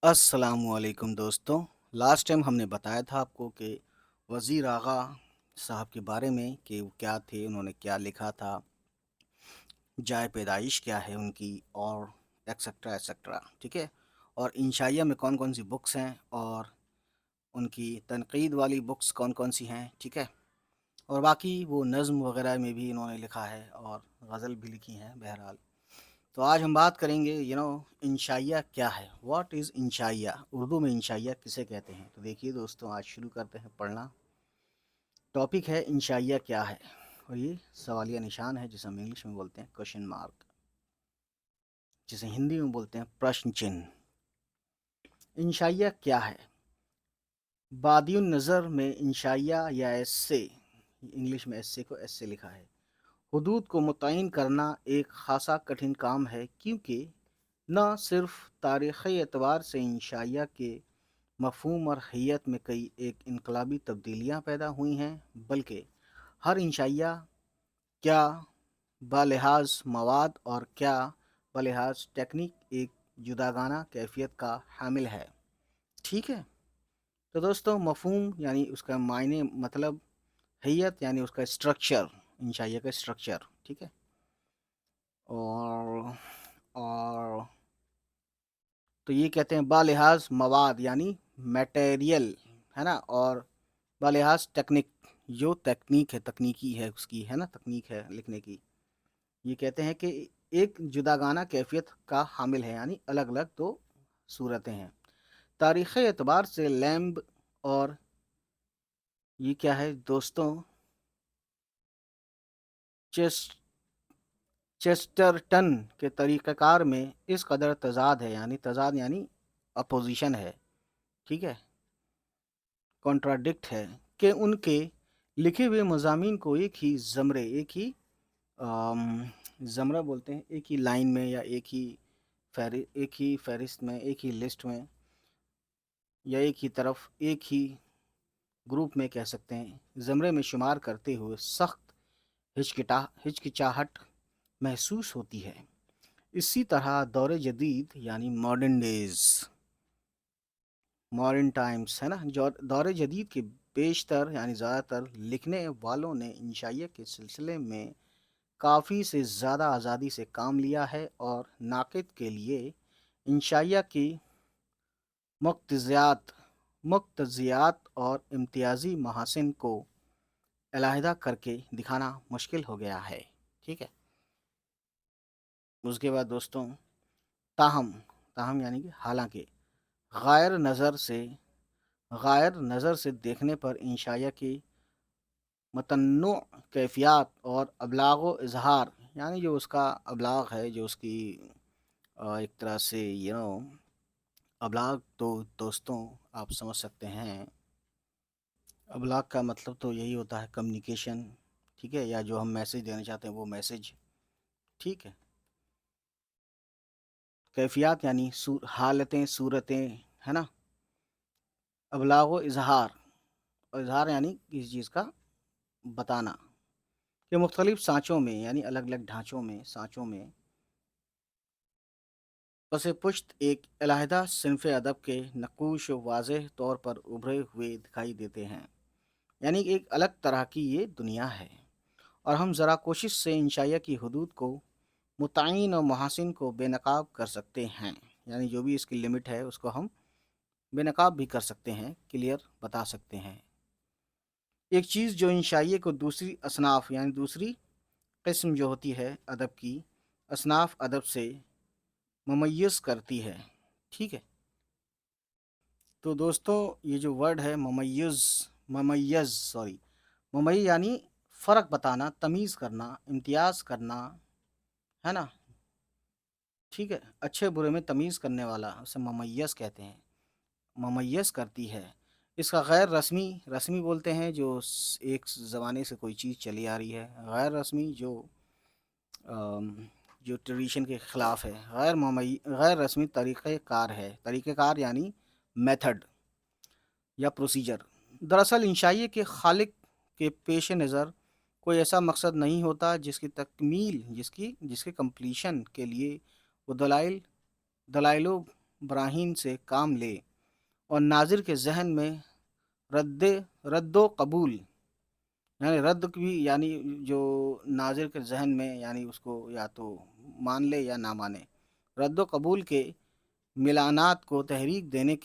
السلام علیکم دوستوں. لاسٹ ٹائم ہم نے بتایا تھا آپ کو کہ وزیر آغا صاحب کے بارے میں کہ وہ کیا تھے، انہوں نے کیا لکھا تھا، جائے پیدائش کیا ہے ان کی، اور ایکسیکٹرا ایکسیکٹرا. ٹھیک ہے. اور انشائیہ میں کون کون سی بکس ہیں، اور ان کی تنقید والی بکس کون کون سی ہیں. ٹھیک ہے. اور باقی وہ نظم وغیرہ میں بھی انہوں نے لکھا ہے اور غزل بھی لکھی ہیں. بہرحال تو آج ہم بات کریں گے انشائیہ کیا ہے. What is انشائیہ؟ اردو میں انشائیہ کسے کہتے ہیں؟ تو دیکھیے دوستوں، آج شروع کرتے ہیں پڑھنا. ٹاپک ہے انشائیہ کیا ہے، اور یہ سوالیہ نشان ہے جسے ہم انگلش میں بولتے ہیں کوشچن مارک، جسے ہندی میں بولتے ہیں پرشن چن. انشائیہ کیا ہے؟ بادی النظر میں انشائیہ یا ایسے، انگلش میں ایسے کو ایسے لکھا ہے، حدود کو متعین کرنا ایک خاصا کٹھن کام ہے، کیونکہ نہ صرف تاریخی اعتبار سے انشائیہ کے مفہوم اور حیت میں کئی ایک انقلابی تبدیلیاں پیدا ہوئی ہیں، بلکہ ہر انشائیہ کیا بلحاظ مواد اور کیا بلحاظ ٹیکنیک ایک جداگانہ کیفیت کا حامل ہے. ٹھیک ہے. تو دوستوں، مفہوم یعنی اس کا معنی، مطلب، حیت یعنی اس کا اسٹرکچر، انشائیہ کا اسٹرکچر. ٹھیک ہے. اور تو یہ کہتے ہیں بالحاظ مواد یعنی میٹیریل، ہے نا، اور بالحاظ ٹیکنیک، جو تکنیک ہے، تکنیکی ہے اس کی، ہے نا، تکنیک ہے لکھنے کی. یہ کہتے ہیں کہ ایک جداگانہ کیفیت کا حامل ہے، یعنی الگ الگ دو صورتیں ہیں. تاریخی اعتبار سے لیمب اور یہ کیا ہے دوستوں، چیسٹرٹن کے طریقہ کار میں اس قدر تضاد ہے، یعنی تضاد یعنی اپوزیشن ہے. ٹھیک ہے. کانٹراڈکٹ ہے کہ ان کے لکھے ہوئے مضامین کو ایک ہی زمرے، ایک ہی زمرہ بولتے ہیں، ایک ہی لائن میں یا ایک ہی فہرست میں، ایک ہی لسٹ میں، یا ایک ہی طرف، ایک ہی گروپ میں کہہ سکتے ہیں، زمرے میں شمار کرتے ہوئے سخت ہچکچاہٹ محسوس ہوتی ہے. اسی طرح دور جدید یعنی ماڈرن ٹائمز، ہے نا، دور جدید کے بیشتر یعنی زیادہ تر لکھنے والوں نے انشائیہ کے سلسلے میں کافی سے زیادہ آزادی سے کام لیا ہے، اور ناقد کے لیے انشائیہ کی مقتضیات اور امتیازی محاسن کو علیحدہ کر کے دکھانا مشکل ہو گیا ہے. ٹھیک ہے. اس کے بعد دوستوں، تاہم یعنی کہ حالانکہ غیر نظر سے دیکھنے پر انشائیہ کی متنوع کیفیات اور ابلاغ و اظہار، یعنی جو اس کا ابلاغ ہے، جو اس کی ایک طرح سے ابلاغ، تو دوستوں آپ سمجھ سکتے ہیں ابلاغ کا مطلب تو یہی ہوتا ہے کمیونیکیشن. ٹھیک ہے. یا جو ہم میسج دینا چاہتے ہیں وہ میسج. ٹھیک ہے. کیفیات یعنی حالتیں، صورتیں، ہے نا. ابلاغ و اظہار یعنی کسی چیز کا بتانا، کہ مختلف سانچوں میں، یعنی الگ الگ ڈھانچوں میں، سانچوں میں پس پشت ایک علیحدہ صنف ادب کے نقوش واضح طور پر ابھرے ہوئے دکھائی دیتے ہیں. یعنی ایک الگ طرح کی یہ دنیا ہے، اور ہم ذرا کوشش سے انشائیہ کی حدود کو متعین اور محاسن کو بے نقاب کر سکتے ہیں. یعنی جو بھی اس کی لمٹ ہے اس کو ہم بے نقاب بھی کر سکتے ہیں، کلیئر بتا سکتے ہیں. ایک چیز جو انشائیہ کو دوسری اصناف، یعنی دوسری قسم جو ہوتی ہے ادب کی اصناف ادب سے ممیز کرتی ہے. ٹھیک ہے. تو دوستوں، یہ جو ورڈ ہے ممیز یعنی فرق بتانا، تمیز کرنا، امتیاز کرنا، ہے نا. ٹھیک ہے. اچھے برے میں تمیز کرنے والا اسے ممیز کہتے ہیں، ممیز کرتی ہے. اس کا غیر رسمی بولتے ہیں جو ایک زمانے سے کوئی چیز چلی آ رہی ہے. غیر رسمی جو ٹریڈیشن کے خلاف ہے. غیر رسمی طریقہ کار یعنی میتھڈ یا پروسیجر. دراصل انشائیہ کے خالق کے پیش نظر کوئی ایسا مقصد نہیں ہوتا جس کی تکمیل، جس کے کمپلیشن کے لیے وہ دلائل و براہین سے کام لے اور ناظر کے ذہن میں رد رد و قبول، یعنی رد بھی یعنی جو ناظر کے ذہن میں یعنی اس کو یا تو مان لے یا نہ مانے، رد و قبول کے ملانات کو تحریک دینے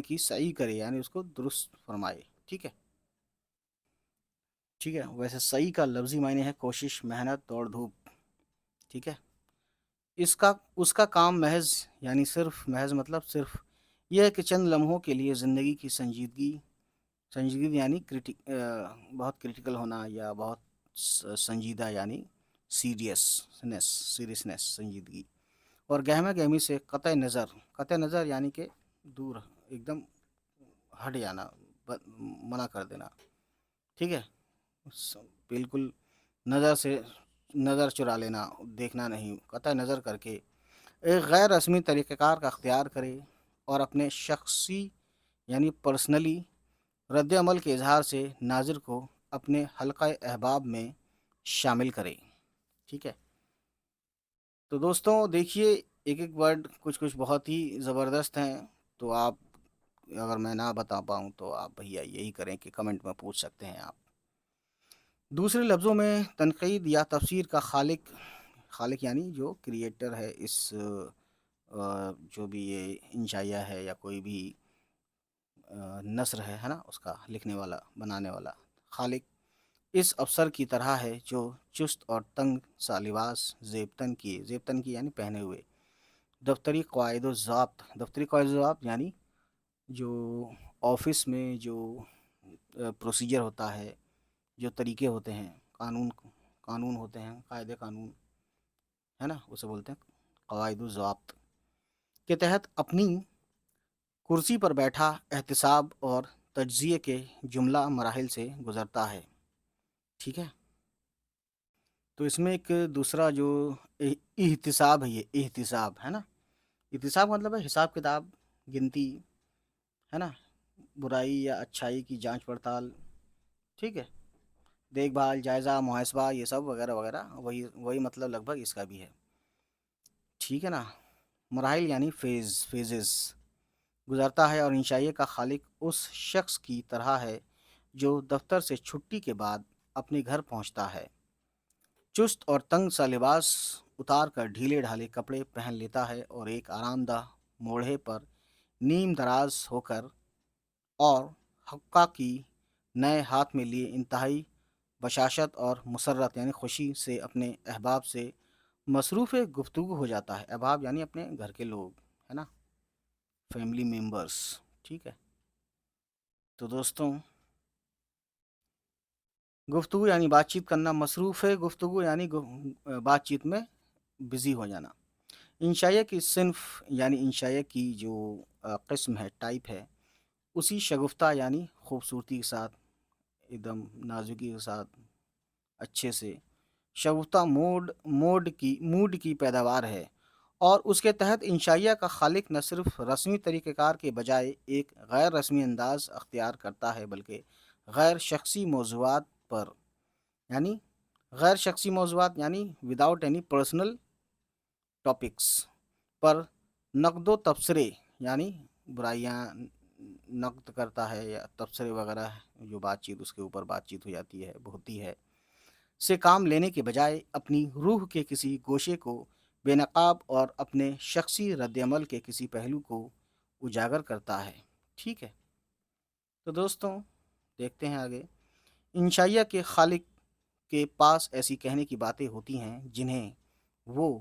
کی صحیح کرے، یعنی اس کو درست فرمائے. ٹھیک ہے. ٹھیک ہے. ویسے صحیح کا لفظی معنی ہے کوشش، محنت، دوڑ دھوپ. ٹھیک ہے. اس کا کام محض مطلب صرف یہ ہے کہ چند لمحوں کے لیے زندگی کی سنجیدگی یعنی بہت کریٹیکل ہونا یا بہت سنجیدہ یعنی سیریسنس سنجیدگی، اور گہمہ گہمی سے قطع نظر یعنی کہ دور ایک دم ہٹ جانا، منع کر دینا. ٹھیک ہے. بالکل نظر چرا لینا، دیکھنا نہیں، قطع نظر کر کے ایک غیر رسمی طریقہ کار کا اختیار کرے اور اپنے شخصی یعنی پرسنلی رد عمل کے اظہار سے ناظر کو اپنے حلقہ احباب میں شامل کرے. ٹھیک ہے. تو دوستوں دیکھیے ایک ایک ورڈ کچھ بہت ہی زبردست ہیں، تو آپ اگر میں نہ بتا پاؤں تو آپ بھیا یہی کریں کہ کمنٹ میں پوچھ سکتے ہیں آپ. دوسرے لفظوں میں تنقید یا تفسیر کا خالق یعنی جو کریٹر ہے، اس جو بھی یہ انشائیہ ہے یا کوئی بھی نثر ہے نا، اس کا لکھنے والا بنانے والا خالق اس افسر کی طرح ہے جو چست اور تنگ سا لباس زیبتن کی یعنی پہنے ہوئے دفتری قواعد و ضابط یعنی جو آفس میں جو پروسیجر ہوتا ہے، جو طریقے ہوتے ہیں، قانون ہوتے ہیں، قاعدے قانون ہے نا، اسے بولتے ہیں قواعد و ضوابط کے تحت اپنی کرسی پر بیٹھا احتساب اور تجزیے کے جملہ مراحل سے گزرتا ہے. ٹھیک ہے. تو اس میں ایک دوسرا جو احتساب ہے، یہ احتساب ہے نا، احتساب مطلب ہے حساب کتاب، گنتی ہے نا، برائی یا اچھائی کی جانچ پڑتال. ٹھیک ہے. دیکھ بھال، جائزہ، محاسبہ، یہ سب وغیرہ وغیرہ، وہی مطلب لگ بھگ اس کا بھی ہے. ٹھیک ہے نا. مراحل یعنی فیزز گزارتا ہے، اور انشائیے کا خالق اس شخص کی طرح ہے جو دفتر سے چھٹی کے بعد اپنے گھر پہنچتا ہے، چست اور تنگ سا لباس اتار کر ڈھیلے ڈھالے کپڑے پہن لیتا ہے اور ایک آرام دہ موڑے پر نیم دراز ہو کر اور حقہ کی نئے ہاتھ میں لیے انتہائی بشاشت اور مسرت یعنی خوشی سے اپنے احباب سے مصروف گفتگو ہو جاتا ہے. احباب یعنی اپنے گھر کے لوگ ہے نا، فیملی ممبرس. ٹھیک ہے. تو دوستوں گفتگو یعنی بات چیت کرنا، مصروف گفتگو یعنی بات چیت میں بزی ہو جانا. انشائیہ کی صنف یعنی انشائیہ کی جو قسم ہے، ٹائپ ہے، اسی شگفتہ یعنی خوبصورتی کے ساتھ، ایک دم نازکی کے ساتھ، اچھے سے شگفتہ موڈ کی پیداوار ہے، اور اس کے تحت انشائیہ کا خالق نہ صرف رسمی طریقہ کار کے بجائے ایک غیر رسمی انداز اختیار کرتا ہے، بلکہ غیر شخصی موضوعات یعنی وداؤٹ اینی پرسنل ٹاپکس پر نقد و تبصرے یعنی برائیاں نقد کرتا ہے، یا تبصرے وغیرہ جو بات چیت اس کے اوپر بات چیت ہوتی ہے سے کام لینے کے بجائے اپنی روح کے کسی گوشے کو بے نقاب اور اپنے شخصی رد عمل کے کسی پہلو کو اجاگر کرتا ہے. ٹھیک ہے. تو دوستوں دیکھتے ہیں آگے. انشائیہ کے خالق کے پاس ایسی کہنے کی باتیں ہوتی ہیں جنہیں وہ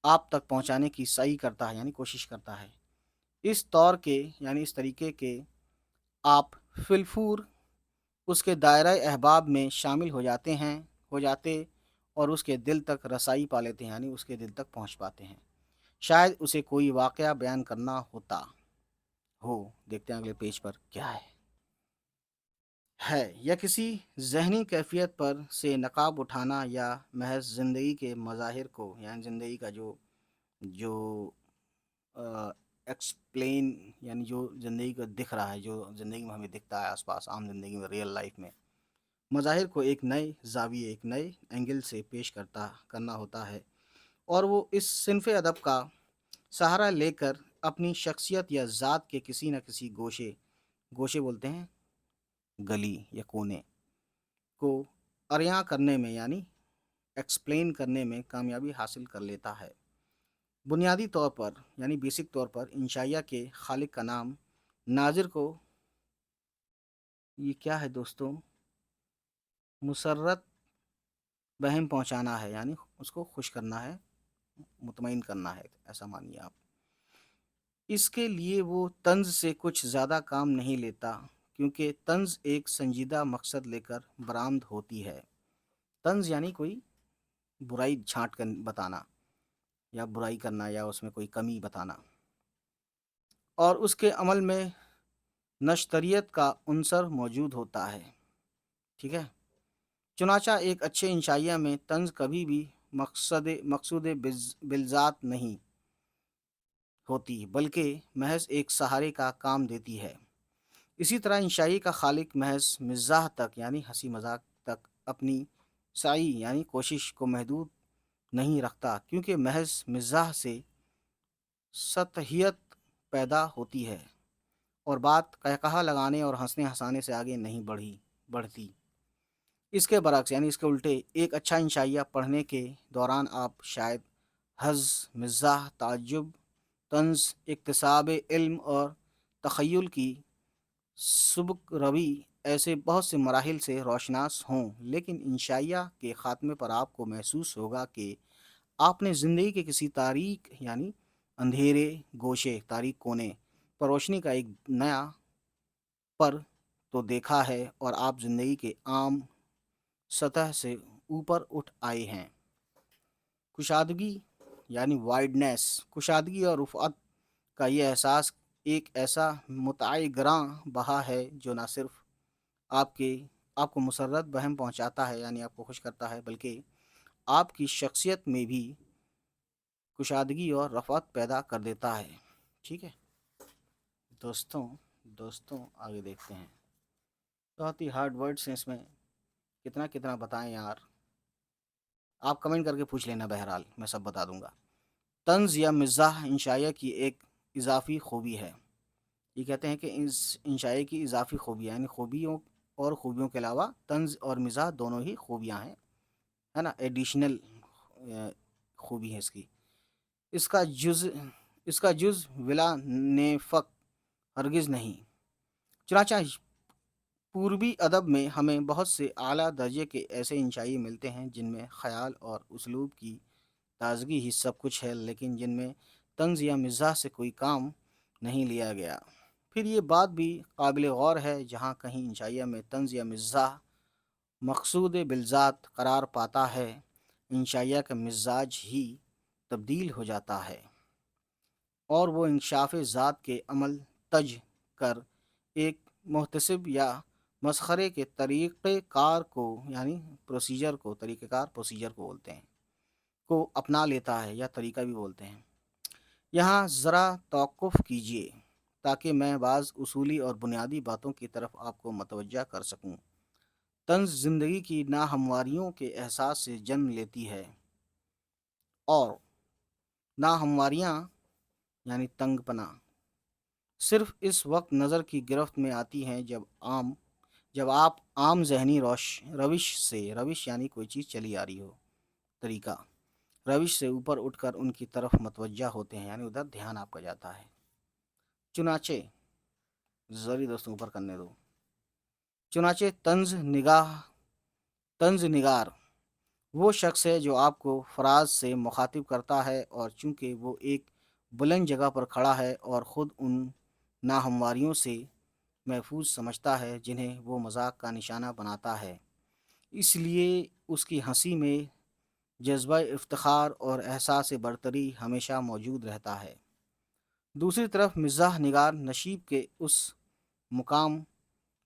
آپ تک پہنچانے کی سعی کرتا ہے یعنی کوشش کرتا ہے، اس طریقے کے آپ فلفور اس کے دائرہ احباب میں شامل ہو جاتے اور اس کے دل تک رسائی پا لیتے ہیں، یعنی اس کے دل تک پہنچ پاتے ہیں. شاید اسے کوئی واقعہ بیان کرنا ہوتا ہو. دیکھتے ہیں اگلے پیج پر کیا ہے، یا کسی ذہنی کیفیت پر سے نقاب اٹھانا، یا محض زندگی کے مظاہر کو یعنی زندگی کا جو ایکسپلین یعنی جو زندگی کو دکھ رہا ہے، جو زندگی میں ہمیں دکھتا ہے آس پاس، عام زندگی میں، ریئل لائف میں، مظاہر کو ایک نئے زاویے، ایک نئے اینگل سے پیش کرنا ہوتا ہے. اور وہ اس صنف ادب کا سہارا لے کر اپنی شخصیت یا ذات کے کسی نہ کسی گوشے بولتے ہیں گلی یا کونے کو عریاں کرنے میں یعنی ایکسپلین کرنے میں کامیابی حاصل کر لیتا ہے۔ بنیادی طور پر یعنی بیسک طور پر انشائیہ کے خالق کا نام ناظر کو یہ کیا ہے دوستوں مسرت بہم پہنچانا ہے، یعنی اس کو خوش کرنا ہے، مطمئن کرنا ہے، ایسا مانیے آپ۔ اس کے لیے وہ طنز سے کچھ زیادہ کام نہیں لیتا کیونکہ طنز ایک سنجیدہ مقصد لے کر برآمد ہوتی ہے۔ طنز یعنی کوئی برائی چھانٹ کر بتانا یا برائی کرنا یا اس میں کوئی کمی بتانا، اور اس کے عمل میں نشتریت کا عنصر موجود ہوتا ہے، ٹھیک ہے۔ چنانچہ ایک اچھے انشائیہ میں طنز کبھی بھی مقصود بالذات نہیں ہوتی بلکہ محض ایک سہارے کا کام دیتی ہے۔ اسی طرح انشائی کا خالق محض مزاح تک یعنی ہنسی مذاق تک اپنی سعی یعنی کوشش کو محدود نہیں رکھتا کیونکہ محض مزاح سے سطحیت پیدا ہوتی ہے اور بات قہقہا لگانے اور ہنسنے ہنسانے سے آگے نہیں بڑھتی۔ اس کے برعکس یعنی اس کے الٹے ایک اچھا انشائیہ پڑھنے کے دوران آپ شاید حظ، مزاح، تعجب، طنز، اکتساب علم اور تخیل کی سبک روی ایسے بہت سے مراحل سے روشناس ہوں، لیکن انشائیہ کے خاتمے پر آپ کو محسوس ہوگا کہ آپ نے زندگی کے کسی تاریک یعنی اندھیرے گوشے، تاریک کونے پر روشنی کا ایک نیا پر تو دیکھا ہے اور آپ زندگی کے عام سطح سے اوپر اٹھ آئے ہیں۔ کشادگی یعنی وائڈنیس، کشادگی اور رفعت کا یہ احساس ایک ایسا متاع گراں بہا ہے جو نہ صرف آپ کو مسرت بہم پہنچاتا ہے یعنی آپ کو خوش کرتا ہے، بلکہ آپ کی شخصیت میں بھی کشادگی اور رفعت پیدا کر دیتا ہے، ٹھیک ہے دوستوں آگے دیکھتے ہیں۔ بہت ہی ہارڈ ورڈس ہیں اس میں، کتنا بتائیں یار، آپ کمنٹ کر کے پوچھ لینا، بہرحال میں سب بتا دوں گا۔ طنز یا مزاح انشائیہ کی ایک اضافی خوبی ہے۔ یہ کہتے ہیں کہ انشائیہ کی اضافی خوبیاں یعنی خوبیوں کے علاوہ طنز اور مزاح دونوں ہی خوبیاں ہیں، ہے نا، ایڈیشنل خوبی ہے اس کی۔ اس کا جز ولا نیفق ہرگز نہیں۔ چنانچہ پوربی ادب میں ہمیں بہت سے اعلیٰ درجے کے ایسے انشائی ملتے ہیں جن میں خیال اور اسلوب کی تازگی ہی سب کچھ ہے، لیکن جن میں طنز یا مزاح سے کوئی کام نہیں لیا گیا۔ پھر یہ بات بھی قابل غور ہے جہاں کہیں انشائیہ میں طنز یا مزاح مقصود بالذات قرار پاتا ہے، انشائیہ کا مزاج ہی تبدیل ہو جاتا ہے اور وہ انکشاف ذات کے عمل تج کر ایک محتسب یا مسخرے کے طریقہ کار کو یعنی پروسیجر کو بولتے ہیں کو اپنا لیتا ہے، یا طریقہ بھی بولتے ہیں۔ یہاں ذرا توقف کیجیے تاکہ میں بعض اصولی اور بنیادی باتوں کی طرف آپ کو متوجہ کر سکوں۔ طنز زندگی کی ناہمواریوں کے احساس سے جنم لیتی ہے، اور ناہمواریاں یعنی تنگ پنا صرف اس وقت نظر کی گرفت میں آتی ہیں جب آپ عام ذہنی روش یعنی کوئی چیز چلی آ رہی ہو، طریقہ روش سے اوپر اٹھ کر ان کی طرف متوجہ ہوتے ہیں، یعنی ادھر دھیان آپ کا جاتا ہے۔ چنانچہ دوستوں اوپر کرنے دو۔ چنانچہ طنز نگار وہ شخص ہے جو آپ کو فراز سے مخاطب کرتا ہے، اور چونکہ وہ ایک بلند جگہ پر کھڑا ہے اور خود ان ناہمواریوں سے محفوظ سمجھتا ہے جنہیں وہ مذاق کا نشانہ بناتا ہے، اس لیے اس کی ہنسی میں جذبہ افتخار اور احساس برتری ہمیشہ موجود رہتا ہے۔ دوسری طرف مزاح نگار نشیب کے اس مقام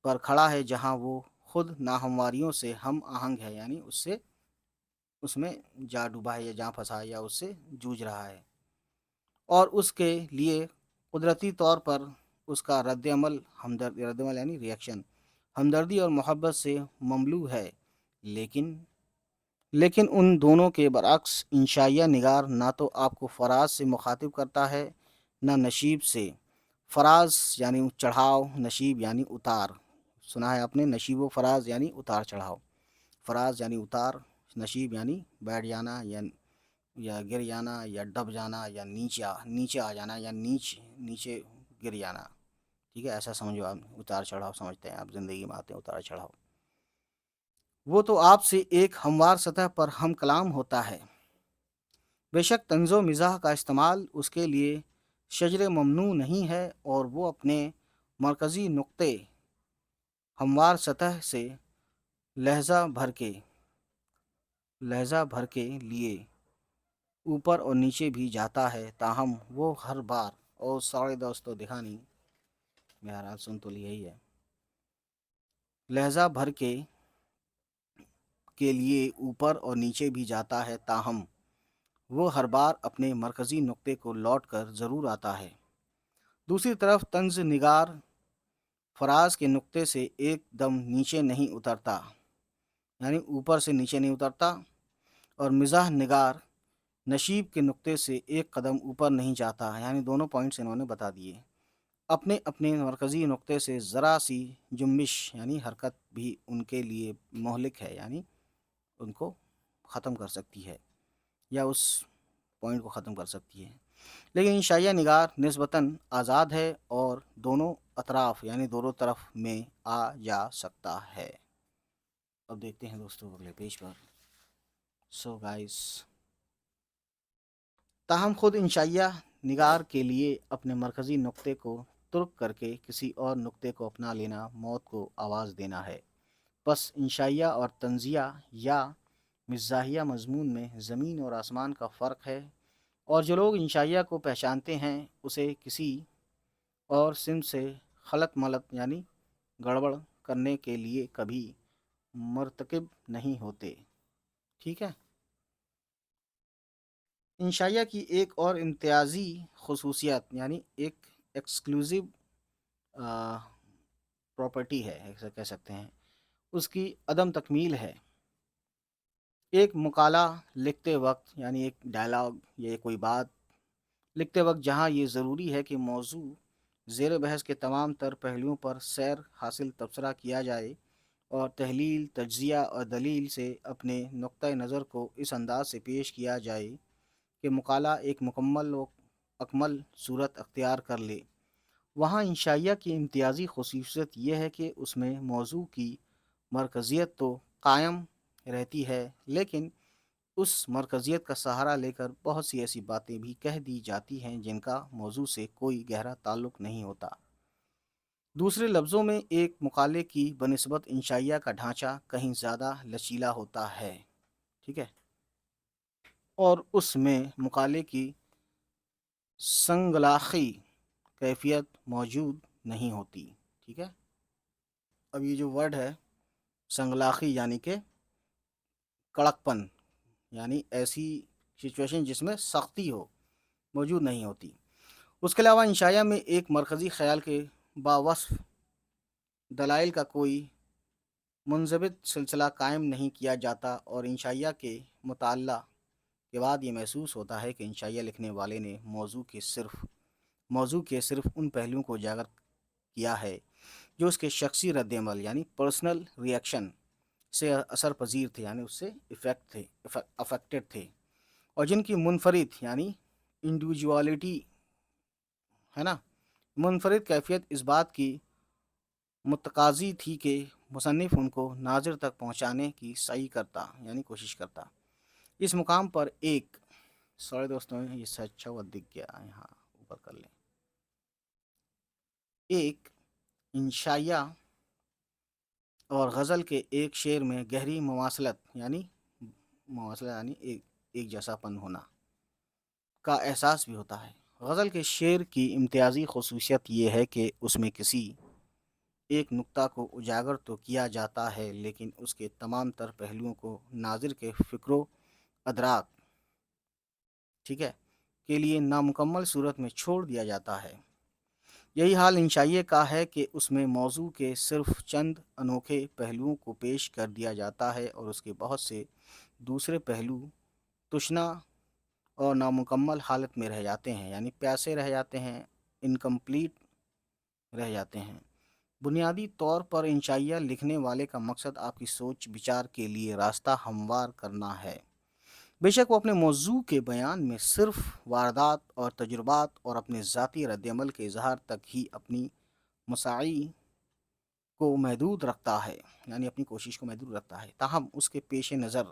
پر کھڑا ہے جہاں وہ خود ناہمواریوں سے ہم آہنگ ہے، یعنی اس میں جا ڈوبا ہے یا جا پھنسا ہے یا اس سے جوجھ رہا ہے، اور اس کے لیے قدرتی طور پر اس کا رد عمل یعنی ریئیکشن ہمدردی اور محبت سے مملو ہے، لیکن لیکن ان دونوں کے برعکس انشائیہ نگار نہ تو آپ کو فراز سے مخاطب کرتا ہے نہ نشیب سے۔ فراز یعنی چڑھاؤ، نشیب یعنی اتار۔ سنا ہے آپ نے، نشیب و فراز یعنی اتار چڑھاؤ۔ فراز یعنی اتار، نشیب یعنی بیٹھ جانا یا گر جانا یا ڈب جانا یا نیچے آ جانا یا نیچے گر جانا۔ ٹھیک ہے، ایسا سمجھو آپ، اتار چڑھاؤ سمجھتے ہیں آپ، زندگی میں آتے ہیں اتار چڑھاؤ۔ وہ تو آپ سے ایک ہموار سطح پر ہم کلام ہوتا ہے۔ بے شک طنز و مزاح کا استعمال اس کے لیے شجر ممنوع نہیں ہے، اور وہ اپنے مرکزی نقطے ہموار سطح سے لہجہ بھر کے لیے اوپر اور نیچے بھی جاتا ہے، تاہم وہ ہر بار، اور سارے دوستوں دکھا نہیں، بہرحال سن تو یہی ہے، لہجہ بھر کے لیے اوپر اور نیچے بھی جاتا ہے، تاہم وہ ہر بار اپنے مرکزی نقطے کو لوٹ کر ضرور آتا ہے۔ دوسری طرف طنز نگار فراز کے نقطے سے ایک دم نیچے نہیں اترتا، یعنی اوپر سے نیچے نہیں اترتا، اور مزاح نگار نشیب کے نقطے سے ایک قدم اوپر نہیں جاتا، یعنی دونوں پوائنٹس انہوں نے بتا دیے۔ اپنے اپنے مرکزی نقطے سے ذرا سی جنبش یعنی حرکت بھی ان کے لیے مہلک ہے، یعنی ان کو ختم کر سکتی ہے یا اس پوائنٹ کو ختم کر سکتی ہے۔ لیکن انشائیہ نگار نسبتاً آزاد ہے اور دونوں اطراف یعنی دونوں طرف میں آ جا سکتا ہے۔ اب دیکھتے ہیں دوستوں اگلے پیج پر۔ سو گائز، تاہم خود انشائیہ نگار کے لیے اپنے مرکزی نقطے کو ترک کر کے کسی اور نقطے کو اپنا لینا موت کو آواز دینا ہے۔ پس انشائیہ اور طنزیہ یا مزاحیہ مضمون میں زمین اور آسمان کا فرق ہے، اور جو لوگ انشائیہ کو پہچانتے ہیں اسے کسی اور سمت سے خلط ملط یعنی گڑبڑ کرنے کے لیے کبھی مرتکب نہیں ہوتے۔ ٹھیک ہے، انشائیہ کی ایک اور امتیازی خصوصیت یعنی ایک ایکسکلوزیو پراپرٹی ہے، ایسا کہہ سکتے ہیں، اس کی عدم تکمیل ہے۔ ایک مقالہ لکھتے وقت یعنی ایک ڈائلاگ یا کوئی بات لکھتے وقت جہاں یہ ضروری ہے کہ موضوع زیر بحث کے تمام تر پہلوؤں پر سیر حاصل تبصرہ کیا جائے اور تحلیل، تجزیہ اور دلیل سے اپنے نقطۂ نظر کو اس انداز سے پیش کیا جائے کہ مقالہ ایک مکمل و اکمل صورت اختیار کر لے، وہاں انشائیہ کی امتیازی خصوصیت یہ ہے کہ اس میں موضوع کی مرکزیت تو قائم رہتی ہے، لیکن اس مرکزیت کا سہارا لے کر بہت سی ایسی باتیں بھی کہہ دی جاتی ہیں جن کا موضوع سے کوئی گہرا تعلق نہیں ہوتا۔ دوسرے لفظوں میں ایک مقالے کی بنسبت انشائیہ کا ڈھانچہ کہیں زیادہ لچیلا ہوتا ہے، ٹھیک ہے، اور اس میں مقالے کی سنگلاخی کیفیت موجود نہیں ہوتی۔ ٹھیک ہے، اب یہ جو ورڈ ہے سنگلاخی یعنی کہ کڑک پن، یعنی ایسی سچویشن جس میں سختی ہو، موجود نہیں ہوتی۔ اس کے علاوہ انشائیہ میں ایک مرکزی خیال کے باوصف دلائل کا کوئی منضبط سلسلہ قائم نہیں کیا جاتا، اور انشائیہ کے مطالعہ کے بعد یہ محسوس ہوتا ہے کہ انشائیہ لکھنے والے نے موضوع کے صرف ان پہلوؤں کو اجاگر کیا ہے جو اس کے شخصی رد عمل یعنی پرسنل ریئیکشن سے اثر پذیر تھے، یعنی اس سے افیکٹڈ تھے، اور جن کی منفرد یعنی انڈیویجوالٹی ہے نا، منفرد کیفیت اس بات کی متقاضی تھی کہ مصنف ان کو ناظر تک پہنچانے کی سعی کرتا یعنی کوشش کرتا۔ اس مقام پر ایک سارے دوستوں یہ اچھا ہوا دکھ گیا، یہاں اوپر کر لیں، ایک انشائیہ اور غزل کے ایک شعر میں گہری مماثلت یعنی ایک جیسا پن ہونا کا احساس بھی ہوتا ہے۔ غزل کے شعر کی امتیازی خصوصیت یہ ہے کہ اس میں کسی ایک نقطہ کو اجاگر تو کیا جاتا ہے، لیکن اس کے تمام تر پہلوؤں کو ناظر کے فکر و ادراک ٹھیک ہے کے لیے نامکمل صورت میں چھوڑ دیا جاتا ہے۔ یہی حال انشائیہ کا ہے کہ اس میں موضوع کے صرف چند انوکھے پہلوؤں کو پیش کر دیا جاتا ہے اور اس کے بہت سے دوسرے پہلو تشنا اور نامکمل حالت میں رہ جاتے ہیں، یعنی پیاسے رہ جاتے ہیں، انکمپلیٹ رہ جاتے ہیں۔ بنیادی طور پر انشائیہ لکھنے والے کا مقصد آپ کی سوچ بچار کے لیے راستہ ہموار کرنا ہے۔ بے شک وہ اپنے موضوع کے بیان میں صرف واردات اور تجربات اور اپنے ذاتی رد عمل کے اظہار تک ہی اپنی مساعی کو محدود رکھتا ہے، یعنی اپنی کوشش کو محدود رکھتا ہے، تاہم اس کے پیش نظر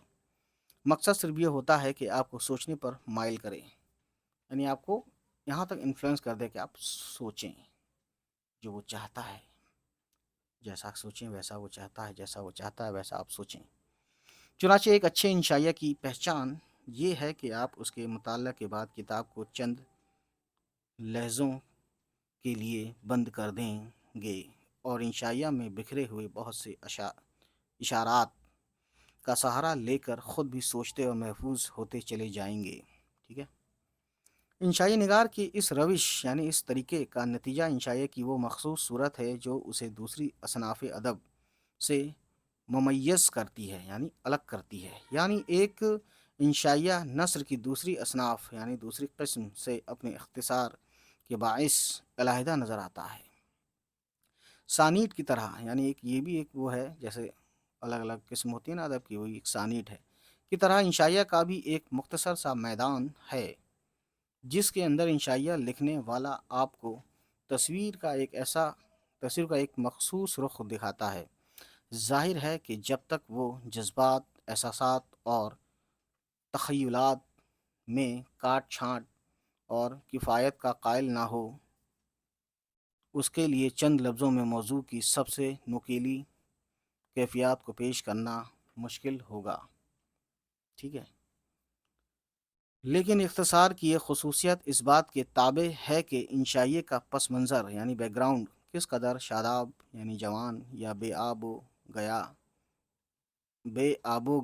مقصد صرف یہ ہوتا ہے کہ آپ کو سوچنے پر مائل کرے، یعنی آپ کو یہاں تک انفلوئنس کر دے کہ آپ سوچیں جو وہ چاہتا ہے، جیسا سوچیں ویسا وہ چاہتا ہے، جیسا وہ چاہتا ہے ویسا آپ سوچیں۔ چنانچہ ایک اچھے انشائیہ کی پہچان یہ ہے کہ آپ اس کے مطالعہ کے بعد کتاب کو چند لہجوں کے لیے بند کر دیں گے اور انشائیہ میں بکھرے ہوئے بہت سے اشارات کا سہارا لے کر خود بھی سوچتے اور محفوظ ہوتے چلے جائیں گے۔ ٹھیک ہے، انشائیہ نگار کی اس روش یعنی اس طریقے کا نتیجہ انشائیہ کی وہ مخصوص صورت ہے جو اسے دوسری اصناف ادب سے ممیز کرتی ہے، یعنی الگ کرتی ہے، یعنی ایک انشائیہ نثر کی دوسری اصناف یعنی دوسری قسم سے اپنے اختصار کے باعث علیحدہ نظر آتا ہے۔ سانیٹ کی طرح، یعنی یہ بھی ایک وہ ہے جیسے الگ الگ قسم ہوتی ہے نا ادب کی، وہی ایک سانیٹ ہے کی طرح انشائیہ کا بھی ایک مختصر سا میدان ہے جس کے اندر انشائیہ لکھنے والا آپ کو تصویر کا ایک مخصوص رخ دکھاتا ہے۔ ظاہر ہے کہ جب تک وہ جذبات، احساسات اور تخیلات میں کاٹ چھانٹ اور کفایت کا قائل نہ ہو، اس کے لیے چند لفظوں میں موضوع کی سب سے نکیلی کیفیات کو پیش کرنا مشکل ہوگا۔ ٹھیک ہے، لیکن اختصار کی یہ خصوصیت اس بات کے تابع ہے کہ انشائیے کا پس منظر یعنی بیک گراؤنڈ کس قدر شاداب یعنی جوان یا بے آب و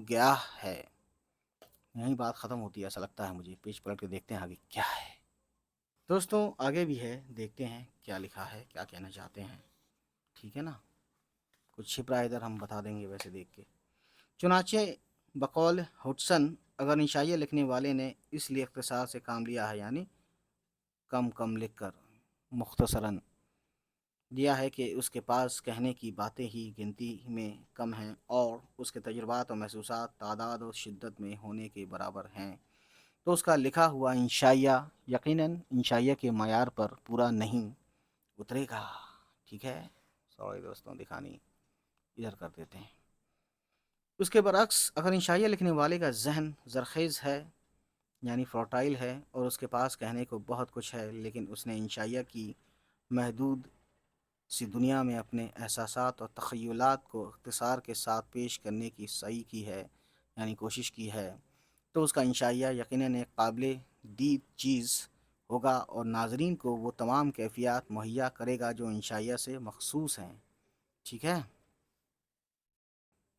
گیاہ ہے۔ یہیں بات ختم ہوتی ہے ایسا لگتا ہے مجھے، پیج پلٹ کے دیکھتے ہیں آگے کیا ہے۔ دوستوں آگے بھی ہے، دیکھتے ہیں کیا لکھا ہے، کیا کہنا چاہتے ہیں۔ ٹھیک ہے نا، کچھ چھپ رہا ہے ادھر، ہم بتا دیں گے ویسے دیکھ کے۔ چنانچہ بقول ہڈسن اگر انشائیہ لکھنے والے نے اس لیے اختصار سے کام لیا ہے، یعنی کم لکھ کر مختصراً دیا ہے کہ اس کے پاس کہنے کی باتیں ہی گنتی میں کم ہیں اور اس کے تجربات اور محسوسات تعداد اور شدت میں ہونے کے برابر ہیں، تو اس کا لکھا ہوا انشائیہ یقیناً انشائیہ کے معیار پر پورا نہیں اترے گا۔ ٹھیک ہے، سوری دوستوں دکھانی ادھر کر دیتے ہیں۔ اس کے برعکس اگر انشائیہ لکھنے والے کا ذہن زرخیز ہے یعنی فرٹائل ہے اور اس کے پاس کہنے کو بہت کچھ ہے، لیکن اس نے انشائیہ کی محدود سی دنیا میں اپنے احساسات اور تخیلات کو اختصار کے ساتھ پیش کرنے کی سعی کی ہے یعنی کوشش کی ہے، تو اس کا انشائیہ یقیناً ایک قابل دید چیز ہوگا اور ناظرین کو وہ تمام کیفیات مہیا کرے گا جو انشائیہ سے مخصوص ہیں۔ ٹھیک ہے،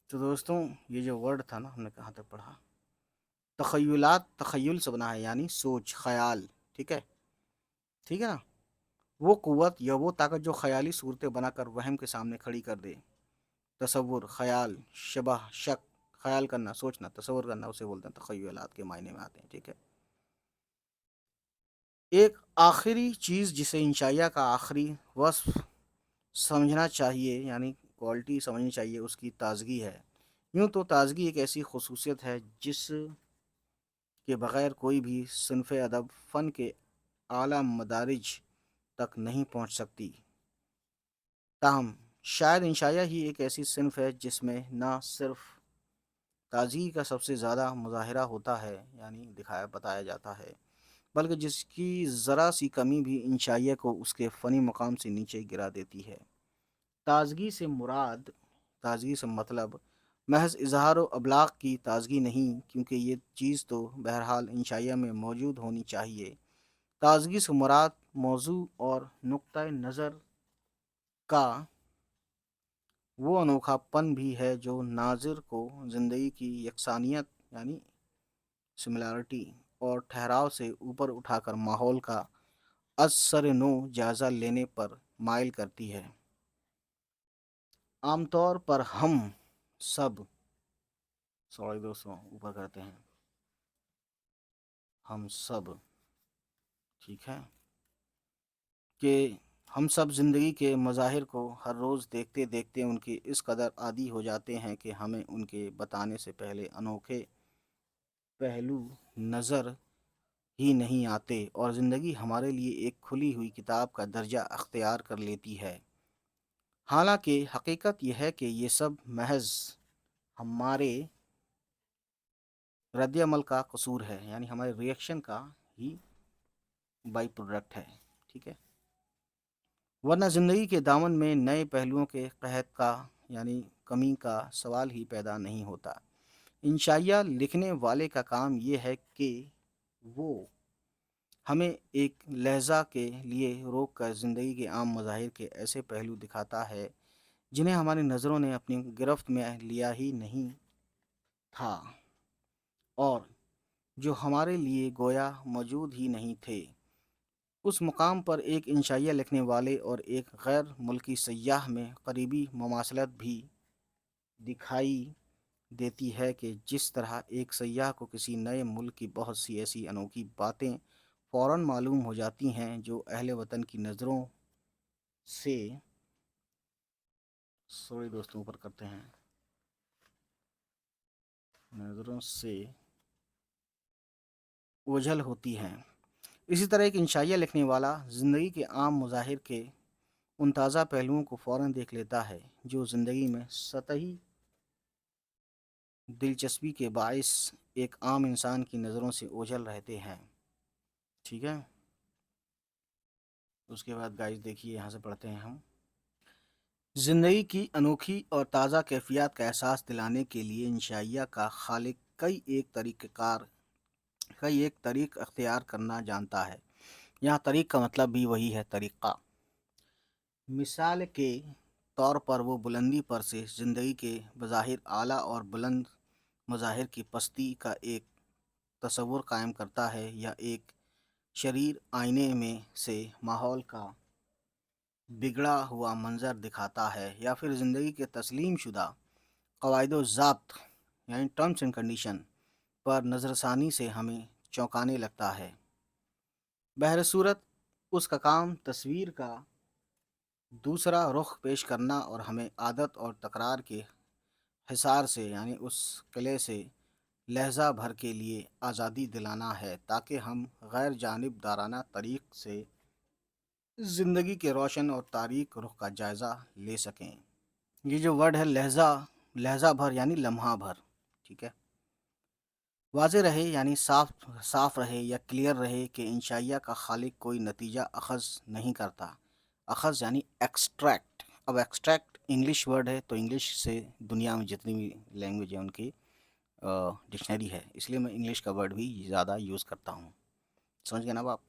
تو دوستوں یہ جو ورڈ تھا نا، ہم نے کہاں تک پڑھا؟ تخیلات تخیل سے بنا ہے یعنی سوچ، خیال۔ ٹھیک ہے نا، وہ قوت یا وہ طاقت جو خیالی صورتیں بنا کر وہم کے سامنے کھڑی کر دے۔ تصور، خیال، شبہ، شک، خیال کرنا، سوچنا، تصور کرنا، اسے بولتے ہیں تخیلات کے معنی میں آتے ہیں۔ ٹھیک ہے، ایک آخری چیز جسے انشائیہ کا آخری وصف سمجھنا چاہیے یعنی کوالٹی سمجھنی چاہیے، اس کی تازگی ہے۔ یوں تو تازگی ایک ایسی خصوصیت ہے جس کے بغیر کوئی بھی صنف ادب فن کے اعلیٰ مدارج تک نہیں پہنچ سکتی۔ تاہم شاید انشائیہ ہی ایک ایسی صنف ہے جس میں نہ صرف تازگی کا سب سے زیادہ مظاہرہ ہوتا ہے یعنی بتایا جاتا ہے، بلکہ جس کی ذرا سی کمی بھی انشائیہ کو اس کے فنی مقام سے نیچے گرا دیتی ہے۔ تازگی سے مطلب محض اظہار و ابلاغ کی تازگی نہیں، کیونکہ یہ چیز تو بہرحال انشائیہ میں موجود ہونی چاہیے۔ تازگی سے مراد موضوع اور نقطۂ نظر کا وہ انوکھا پن بھی ہے جو ناظر کو زندگی کی یکسانیت یعنی سملیرٹی اور ٹھہراؤ سے اوپر اٹھا کر ماحول کا از سر نو جائزہ لینے پر مائل کرتی ہے۔ عام طور پر ہم سب سوری دوستوں، اوپر کرتے ہیں ہم سب، ٹھیک ہے، کہ ہم سب زندگی کے مظاہر کو ہر روز دیکھتے دیکھتے ان کی اس قدر عادی ہو جاتے ہیں کہ ہمیں ان کے بتانے سے پہلے انوکھے پہلو نظر ہی نہیں آتے، اور زندگی ہمارے لیے ایک کھلی ہوئی کتاب کا درجہ اختیار کر لیتی ہے۔ حالانکہ حقیقت یہ ہے کہ یہ سب محض ہمارے رد عمل کا قصور ہے، یعنی ہمارے ریئیکشن کا ہی بائی پروڈکٹ ہے، ٹھیک ہے، ورنہ زندگی کے دامن میں نئے پہلوؤں کے قحط کا یعنی کمی کا سوال ہی پیدا نہیں ہوتا۔ انشائیہ لکھنے والے کا کام یہ ہے کہ وہ ہمیں ایک لحظہ کے لیے روک کر زندگی کے عام مظاہر کے ایسے پہلو دکھاتا ہے جنہیں ہماری نظروں نے اپنی گرفت میں لیا ہی نہیں تھا، اور جو ہمارے لیے گویا موجود ہی نہیں تھے۔ اس مقام پر ایک انشائیہ لکھنے والے اور ایک غیر ملکی سیاح میں قریبی مماثلت بھی دکھائی دیتی ہے کہ جس طرح ایک سیاح کو کسی نئے ملک کی بہت سی ایسی انوکھی باتیں فوراً معلوم ہو جاتی ہیں جو اہل وطن کی نظروں سے سوری دوستوں اوپر کرتے ہیں نظروں سے اوجھل ہوتی ہیں، اسی طرح ایک انشائیہ لکھنے والا زندگی کے عام مظاہر کے ان تازہ پہلوؤں کو فوراً دیکھ لیتا ہے جو زندگی میں سطحی دلچسپی کے باعث ایک عام انسان کی نظروں سے اوجھل رہتے ہیں، ٹھیک ہے۔ اس کے بعد گائز دیکھیے، یہاں سے پڑھتے ہیں ہم، زندگی کی انوکھی اور تازہ کیفیات کا احساس دلانے کے لیے انشائیہ کا خالق کئی ایک طریق اختیار کرنا جانتا ہے۔ یہاں طریق کا مطلب بھی وہی ہے، طریقہ۔ مثال کے طور پر وہ بلندی پر سے زندگی کے بظاہر اعلیٰ اور بلند مظاہر کی پستی کا ایک تصور قائم کرتا ہے، یا ایک شریر آئینے میں سے ماحول کا بگڑا ہوا منظر دکھاتا ہے، یا پھر زندگی کے تسلیم شدہ قواعد و ضابط یعنی ٹرمز اینڈ کنڈیشن پر نظر ثانی سے ہمیں چونکانے لگتا ہے۔ بہرصورت اس کا کام تصویر کا دوسرا رخ پیش کرنا اور ہمیں عادت اور تکرار کے حصار سے یعنی اس قلعے سے لحظہ بھر کے لیے آزادی دلانا ہے، تاکہ ہم غیر جانبدارانہ طریق سے زندگی کے روشن اور تاریک رخ کا جائزہ لے سکیں۔ یہ جو ورڈ ہے لحظہ بھر یعنی لمحہ بھر، ٹھیک ہے، واضح رہے یعنی صاف رہے یا کلیئر رہے کہ انشائیہ کا خالق کوئی نتیجہ اخذ نہیں کرتا۔ اخذ یعنی ایکسٹریکٹ، اب ایکسٹریکٹ انگلش ورڈ ہے، تو انگلش سے دنیا میں جتنی بھی لینگویج ہے ان کی ڈکشنری ہے، اس لیے میں انگلش کا ورڈ بھی زیادہ یوز کرتا ہوں، سمجھ گئے نا آپ؟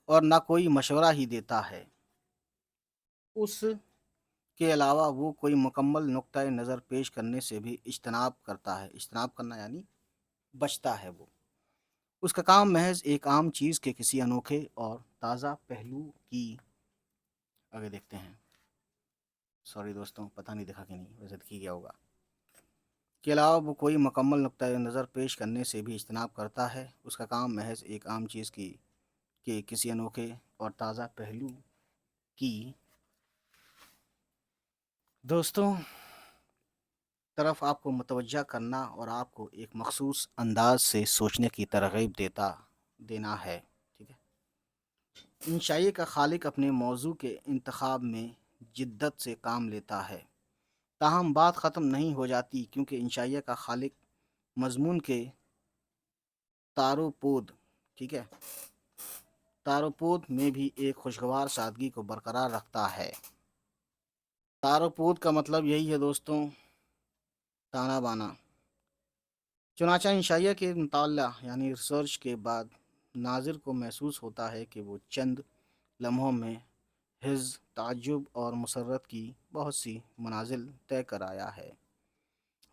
اور نہ کوئی مشورہ ہی دیتا ہے، اس کے علاوہ وہ کوئی مکمل نقطۂ نظر پیش کرنے سے بھی اجتناب کرتا ہے۔ اجتناب کرنا یعنی بچتا ہے وہ۔ اس کا کام محض ایک عام چیز کے کسی انوکھے اور تازہ پہلو کی آگے دیکھتے ہیں، سوری دوستوں پتہ نہیں دکھا کہ نہیں، ویسے دکھی گیا ہوگا، کے علاوہ وہ کوئی مکمل نقطۂ نظر پیش کرنے سے بھی اجتناب کرتا ہے۔ اس کا کام محض ایک عام چیز کی کہ کسی انوکھے اور تازہ پہلو کی دوستوں طرف آپ کو متوجہ کرنا اور آپ کو ایک مخصوص انداز سے سوچنے کی ترغیب دینا ہے، ٹھیک ہے۔ انشائیہ کا خالق اپنے موضوع کے انتخاب میں جدت سے کام لیتا ہے، تاہم بات ختم نہیں ہو جاتی، کیونکہ انشائیہ کا خالق مضمون کے تاروپود، ٹھیک ہے، تاروپود میں بھی ایک خوشگوار سادگی کو برقرار رکھتا ہے۔ تاروپود کا مطلب یہی ہے دوستوں، تانا بانا۔ چنانچہ انشائیہ کے مطالعہ یعنی ریسرچ کے بعد ناظر کو محسوس ہوتا ہے کہ وہ چند لمحوں میں حز تعجب اور مسرت کی بہت سی منازل طے کر آیا ہے۔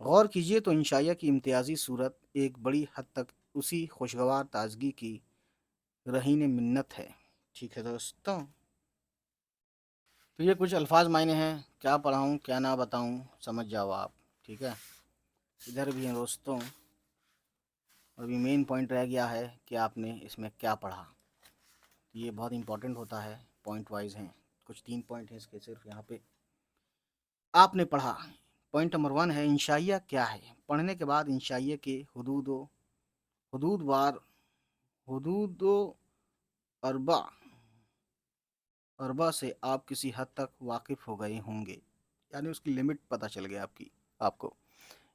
غور کیجیے تو انشائیہ کی امتیازی صورت ایک بڑی حد تک اسی خوشگوار تازگی کی رہین منت ہے، ٹھیک ہے دوستوں۔ تو یہ کچھ الفاظ معنی ہیں، کیا پڑھاؤں کیا نہ بتاؤں، سمجھ جاؤ آپ، ٹھیک ہے۔ ادھر بھی ہیں دوستوں. اور ابھی مین پوائنٹ رہ گیا ہے کہ آپ نے اس میں کیا پڑھا. یہ بہت امپورٹنٹ ہوتا ہے, پوائنٹ وائز ہیں, کچھ 3 پوائنٹ ہیں اس کے صرف یہاں پہ. آپ نے پڑھا. پوائنٹ نمبر 1 ہے انشائیہ کیا ہے. پڑھنے کے بعد انشائیہ کے حدود و اربع سے آپ کسی حد تک واقف ہو گئے ہوں گے, یعنی اس کی لمٹ پتہ چل گیا آپ کو.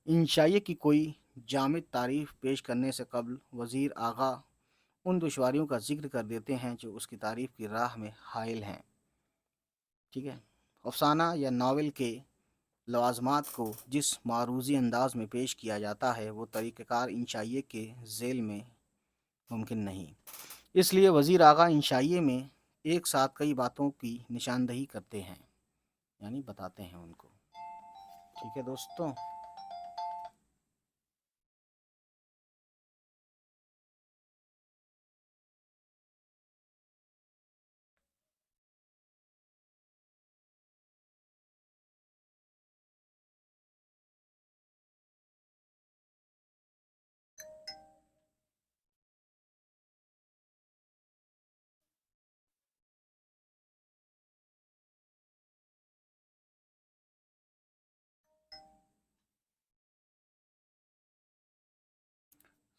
انشائیہ کی کوئی جامد تعریف پیش کرنے سے قبل وزیر آغا ان دشواریوں کا ذکر کر دیتے ہیں جو اس کی تعریف کی راہ میں حائل ہیں. ٹھیک ہے. افسانہ یا ناول کے لوازمات کو جس معروضی انداز میں پیش کیا جاتا ہے وہ طریقہ کار انشائیہ کے ذیل میں ممکن نہیں. اس لیے وزیر آغا انشائیہ میں ایک ساتھ کئی باتوں کی نشاندہی کرتے ہیں, یعنی بتاتے ہیں ان کو. ٹھیک ہے دوستوں.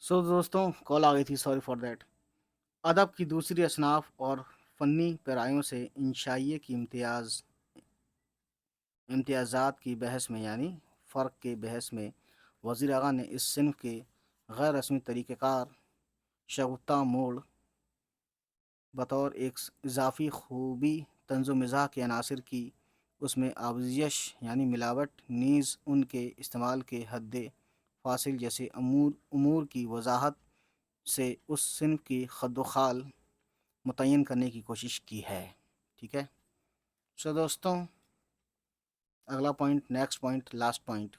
دوستوں کال آ گئی تھی, سوری فار دیٹ. ادب کی دوسری اصناف اور فنی پیرایوں سے انشائیہ کی امتیازات کی بحث میں, یعنی فرق کے بحث میں, وزیر اعلیٰ نے اس صنف کے غیر رسمی طریقہ کار شگفتہ موڑ بطور ایک اضافی خوبی طنز و مزاح کے عناصر کی اس میں آمیزش یعنی ملاوٹ نیز ان کے استعمال کے حد فاصل جیسے امور کی وضاحت سے اس صنف کی خد و خال متعین کرنے کی کوشش کی ہے. ٹھیک ہے. دوستوں اگلا point, next point, last point.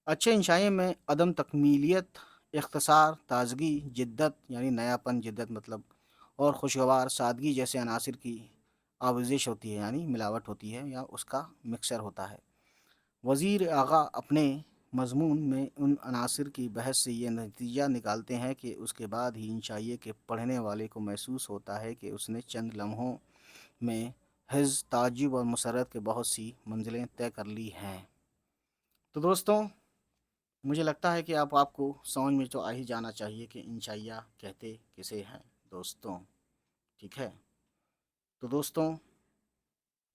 اچھے انشائیہ میں عدم تکمیلیت, اختصار, تازگی, جدت یعنی نیا پن, جدت مطلب, اور خوشگوار سادگی جیسے عناصر کی آمیزش ہوتی ہے, یعنی ملاوٹ ہوتی ہے یا اس کا مکسر ہوتا ہے. وزیر آغا اپنے مضمون میں ان عناصر کی بحث سے یہ نتیجہ نکالتے ہیں کہ اس کے بعد ہی انشائیہ کے پڑھنے والے کو محسوس ہوتا ہے کہ اس نے چند لمحوں میں حز, تعجب اور مسرت کے بہت سی منزلیں طے کر لی ہیں. تو دوستوں مجھے لگتا ہے کہ آپ کو سمجھ میں تو آ ہی جانا چاہیے کہ انشائیہ کہتے کسے ہیں دوستوں. ٹھیک ہے. تو دوستوں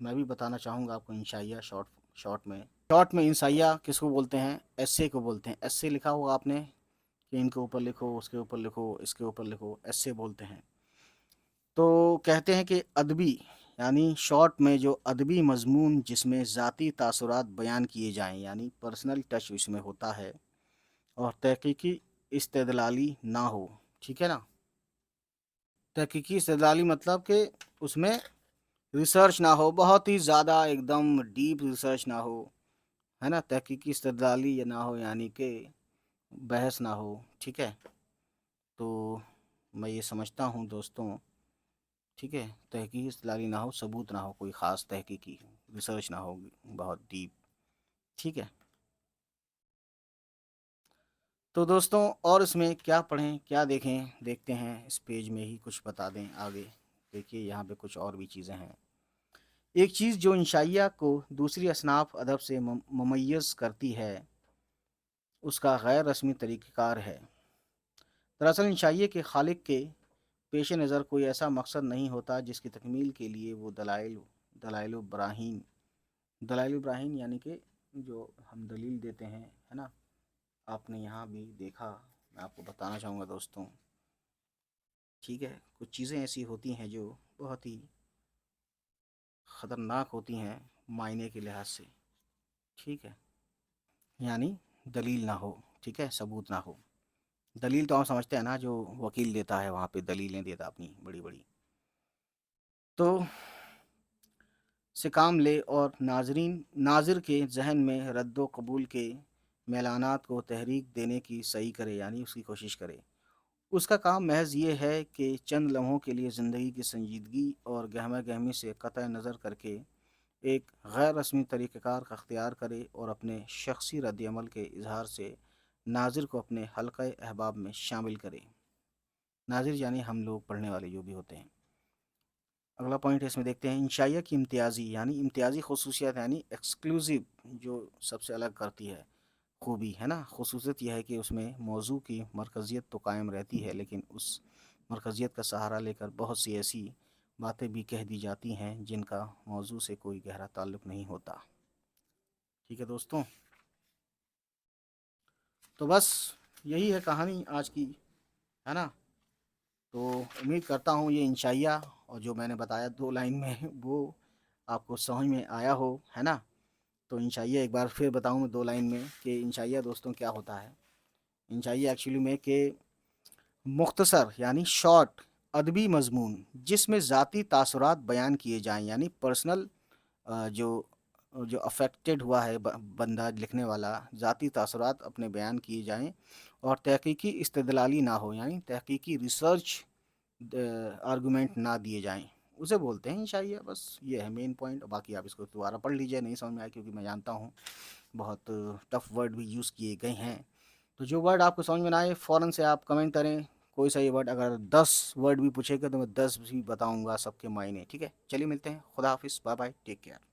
میں بھی بتانا چاہوں گا آپ کو انشائیہ شارٹ میں انشائیہ کس کو بولتے ہیں, ایسے کو بولتے ہیں. ایسے لکھا ہوگا آپ نے کہ ان کے اوپر لکھو, اس کے اوپر لکھو, اس کے اوپر لکھو, ایسے بولتے ہیں. تو کہتے ہیں کہ ادبی یعنی شارٹ میں جو ادبی مضمون جس میں ذاتی تاثرات بیان کیے جائیں, یعنی پرسنل ٹچ اس میں ہوتا ہے, اور تحقیقی استدلالی نہ ہو. ٹھیک ہے نا. تحقیقی استدلالی مطلب کہ اس میں ریسرچ نہ ہو, بہت ہی زیادہ ایک دم ڈیپ ریسرچ نہ ہو, ہے نا. تحقیقی استدلالی نہ ہو یعنی کہ بحث نہ ہو. ٹھیک ہے. تو میں یہ سمجھتا ہوں دوستوں, ٹھیک ہے, تحقیقی استدلالی نہ ہو, ثبوت نہ ہو, کوئی خاص تحقیقی ریسرچ نہ ہو بہت ڈیپ. ٹھیک ہے. تو دوستوں اور اس میں کیا پڑھیں, کیا دیکھتے ہیں اس پیج میں ہی کچھ بتا دیں آگے. دیکھیے یہاں پہ کچھ اور بھی چیزیں ہیں. ایک چیز جو انشائیہ کو دوسری اصناف ادب سے ممیز کرتی ہے اس کا غیر رسمی طریقہ کار ہے. دراصل انشائیہ کے خالق کے پیش نظر کوئی ایسا مقصد نہیں ہوتا جس کی تکمیل کے لیے وہ دلائل و براہین یعنی کہ جو ہم دلیل دیتے ہیں, ہے نا. آپ نے یہاں بھی دیکھا, میں آپ کو بتانا چاہوں گا دوستوں. ٹھیک ہے. کچھ چیزیں ایسی ہوتی ہیں جو بہت ہی خطرناک ہوتی ہیں معنی کے لحاظ سے. ٹھیک ہے. یعنی دلیل نہ ہو, ٹھیک ہے, ثبوت نہ ہو. دلیل تو ہم سمجھتے ہیں نا, جو وکیل دیتا ہے وہاں پہ دلیلیں دیتا اپنی بڑی بڑی. تو سے کام لے اور ناظر کے ذہن میں رد و قبول کے میلانات کو تحریک دینے کی صحیح کرے, یعنی اس کی کوشش کرے. اس کا کام محض یہ ہے کہ چند لمحوں کے لیے زندگی کی سنجیدگی اور گہمہ گہمی سے قطع نظر کر کے ایک غیر رسمی طریقہ کار کا اختیار کرے اور اپنے شخصی رد عمل کے اظہار سے ناظر کو اپنے حلقہ احباب میں شامل کرے۔ ناظر یعنی ہم لوگ پڑھنے والے جو بھی ہوتے ہیں۔ اگلا پوائنٹ ہے، اس میں دیکھتے ہیں انشائیہ کی امتیازی یعنی امتیازی خصوصیات، یعنی ایکسکلوزیو، جو سب سے الگ کرتی ہے خوبی ہے نا، خصوصیت یہ ہے کہ اس میں موضوع کی مرکزیت تو قائم رہتی ہے، لیکن اس مرکزیت کا سہارا لے کر بہت سی ایسی باتیں بھی کہہ دی جاتی ہیں جن کا موضوع سے کوئی گہرا تعلق نہیں ہوتا۔ ٹھیک ہے دوستوں، تو بس یہی ہے کہانی آج کی، ہے نا۔ تو امید کرتا ہوں یہ انشائیہ اور جو میں نے بتایا 2 لائن میں وہ آپ کو سمجھ میں آیا ہو، ہے نا۔ تو انشائیہ ایک بار پھر بتاؤں میں 2 لائن میں کہ انشائیہ دوستوں کیا ہوتا ہے۔ انشائیہ ایکچولی میں کہ مختصر یعنی شارٹ ادبی مضمون جس میں ذاتی تاثرات بیان کیے جائیں، یعنی پرسنل جو جو افیکٹڈ ہوا ہے بندہ لکھنے والا، ذاتی تاثرات اپنے بیان کیے جائیں اور تحقیقی استدلالی نہ ہو، یعنی تحقیقی ریسرچ آرگومنٹ نہ دیے جائیں، اسے بولتے ہیں انشائیہ۔ بس یہ ہے مین پوائنٹ، باقی آپ اس کو دوبارہ پڑھ لیجئے، نہیں سمجھ میں آئے کیونکہ میں جانتا ہوں بہت ٹف ورڈ بھی یوز کیے گئے ہیں۔ تو جو ورڈ آپ کو سمجھ میں نہ آئے فوراً سے آپ کمنٹ کریں، کوئی سا یہ ورڈ، اگر 10 ورڈ بھی پوچھے گا تو میں 10 بھی بتاؤں گا سب کے معنی، ٹھیک ہے۔ چلیے ملتے ہیں، خدا حافظ، بائے بائے، ٹیک کیئر۔